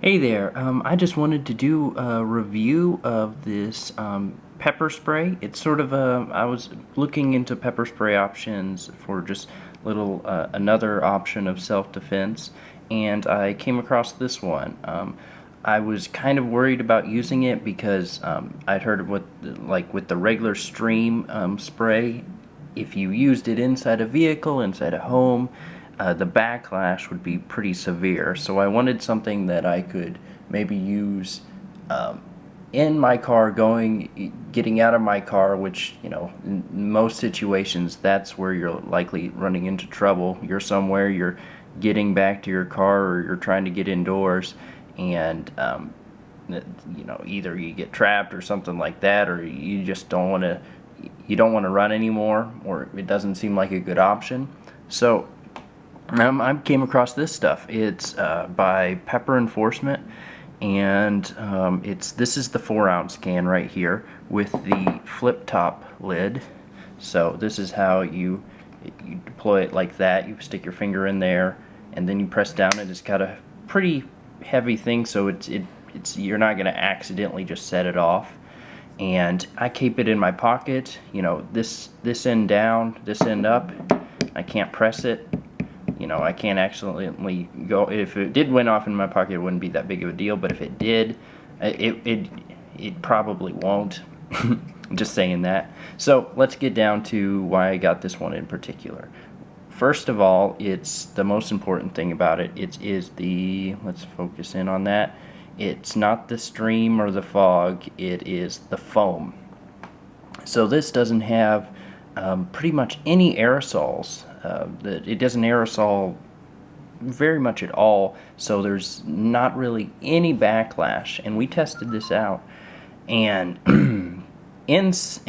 Hey there, I just wanted to do a review of this pepper spray. It's sort of I was looking into pepper spray options for just another option of self-defense, and I came across this one. I was kind of worried about using it because I'd heard with the regular stream spray, if you used it inside a vehicle, inside a home, the backlash would be pretty severe. So I wanted something that I could maybe use in my car, getting out of my car, which, in most situations, that's where you're likely running into trouble. You're somewhere, you're getting back to your car, or you're trying to get indoors, and either you get trapped or something like that, or you just don't want to run anymore, or it doesn't seem like a good option. So I came across this stuff. It's by Pepper Enforcement, and this is the 4-ounce can right here with the flip top lid. So this is how you deploy it like that. You stick your finger in there, and then you press down. It's got a pretty heavy thing, so you're not going to accidentally just set it off. And I keep it in my pocket. This end down, this end up. I can't press it. I can't accidentally go. If it did went off in my pocket, it wouldn't be that big of a deal. But if it did, it probably won't. Just saying that. So let's get down to why I got this one in particular. First of all, it's the most important thing about it. Let's focus in on that. It's not the stream or the fog. It is the foam. So this doesn't have pretty much any aerosols. It doesn't aerosol very much at all, so there's not really any backlash. And we tested this out, and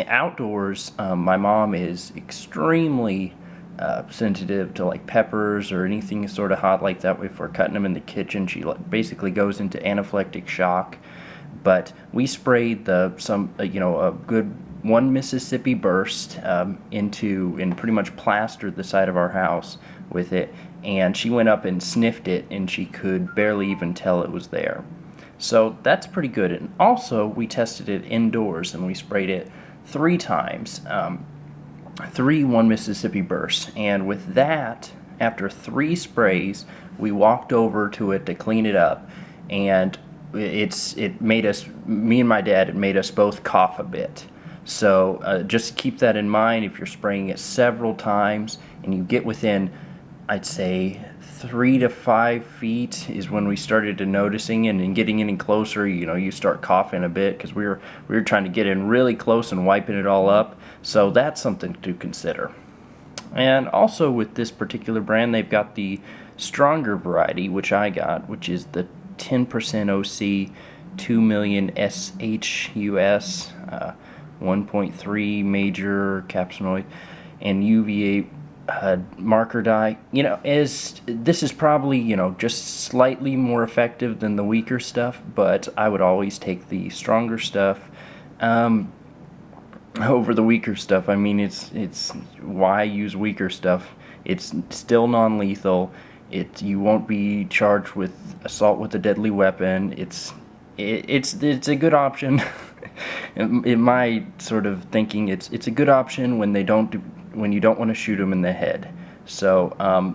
outdoors, my mom is extremely sensitive to like peppers or anything sort of hot like that. If we're cutting them in the kitchen, she basically goes into anaphylactic shock. But we sprayed a good 1 Mississippi burst and pretty much plastered the side of our house with it, and she went up and sniffed it, and she could barely even tell it was there. So that's pretty good. And also we tested it indoors, and we sprayed it 3 times, 1 Mississippi bursts, and with that, after 3 sprays, we walked over to it to clean it up, and it made us, me and my dad, it made us both cough a bit. So just keep that in mind. If you're spraying it several times and you get within, I'd say 3 to 5 feet is when we started to noticing, and getting any closer, you start coughing a bit, because we were trying to get in really close and wiping it all up. So that's something to consider. And also with this particular brand, they've got the stronger variety, which I got, which is the 10% OC, 2 million SHUS, 1.3 major capsinoid, and UVA marker dye. This is probably just slightly more effective than the weaker stuff, but I would always take the stronger stuff over the weaker stuff. I mean, it's why use weaker stuff? It's still non-lethal. You won't be charged with assault with a deadly weapon. It's a good option. In my sort of thinking, it's a good option when you don't want to shoot them in the head. So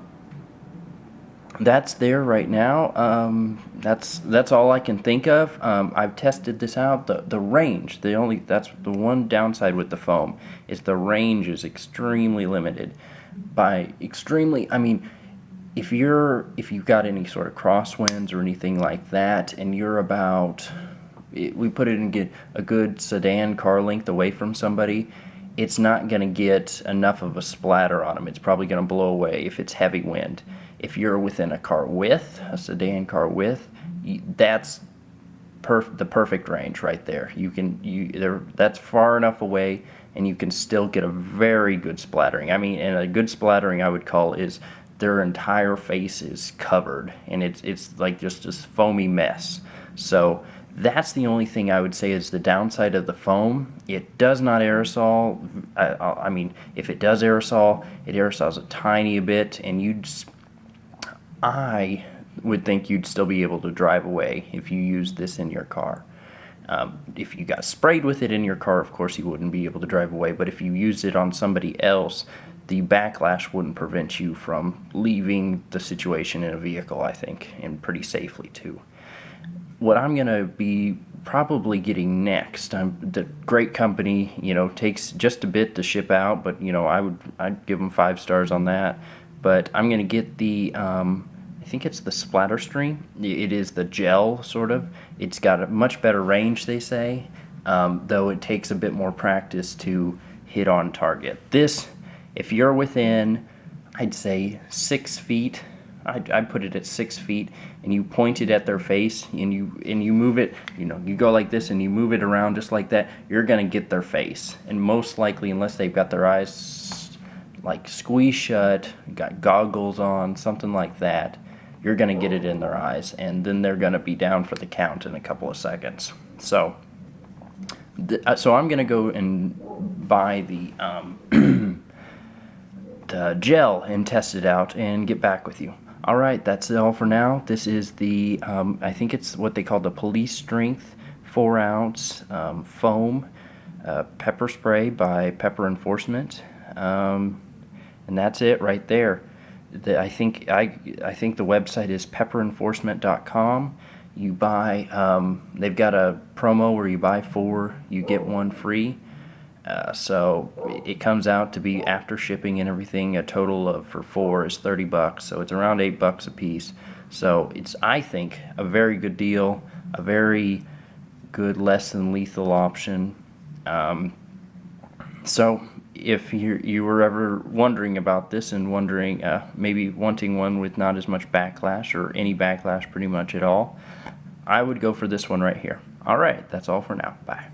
that's there right now. That's all I can think of. I've tested this out. The range, that's the one downside with the foam, is the range is extremely limited. By extremely, I mean, if you've got any sort of crosswinds or anything like that, and you're about, we put it in a good sedan car length away from somebody, it's not going to get enough of a splatter on them. It's probably going to blow away if it's heavy wind. If you're within a sedan car width, that's the perfect range right there. That's far enough away, and you can still get a very good splattering. I mean, and a good splattering I would call is their entire face is covered, and it's like just this foamy mess. So that's the only thing I would say is the downside of the foam. It does not aerosol. I mean, if it does aerosol, it aerosols a tiny bit, and would think you'd still be able to drive away if you used this in your car. If you got sprayed with it in your car, of course you wouldn't be able to drive away, but if you used it on somebody else, the backlash wouldn't prevent you from leaving the situation in a vehicle, I think, and pretty safely too. What I'm going to be probably getting next, the great company, takes just a bit to ship out, but I'd give them 5 stars on that. But I'm going to get the I think it's the Splatter Stream. It is the gel, sort of. It's got a much better range, they say, though it takes a bit more practice to hit on target. This, if you're within, I'd say 6 feet, I'd put it at 6 feet, and you point it at their face, and you move it, you go like this, and you move it around just like that, you're going to get their face. And most likely, unless they've got their eyes like squeeze shut, got goggles on, something like that, you're going to get it in their eyes, and then they're going to be down for the count in a couple of seconds. So I'm going to go and buy the the gel and test it out and get back with you. All right, that's all for now. This is the I think it's what they call the Police Strength 4-ounce foam pepper spray by Pepper Enforcement, and that's it right there. I think the website is pepperenforcement.com. You buy, they've got a promo where you buy 4, you get 1 free. So it comes out to be, after shipping and everything, a total of, for 4 is $30. So it's around $8 a piece. So it's, I think, a very good deal, a very good, less than lethal option. So if you were ever wondering about this and wondering, maybe wanting one with not as much backlash, or any backlash pretty much at all, I would go for this one right here. All right, that's all for now. Bye.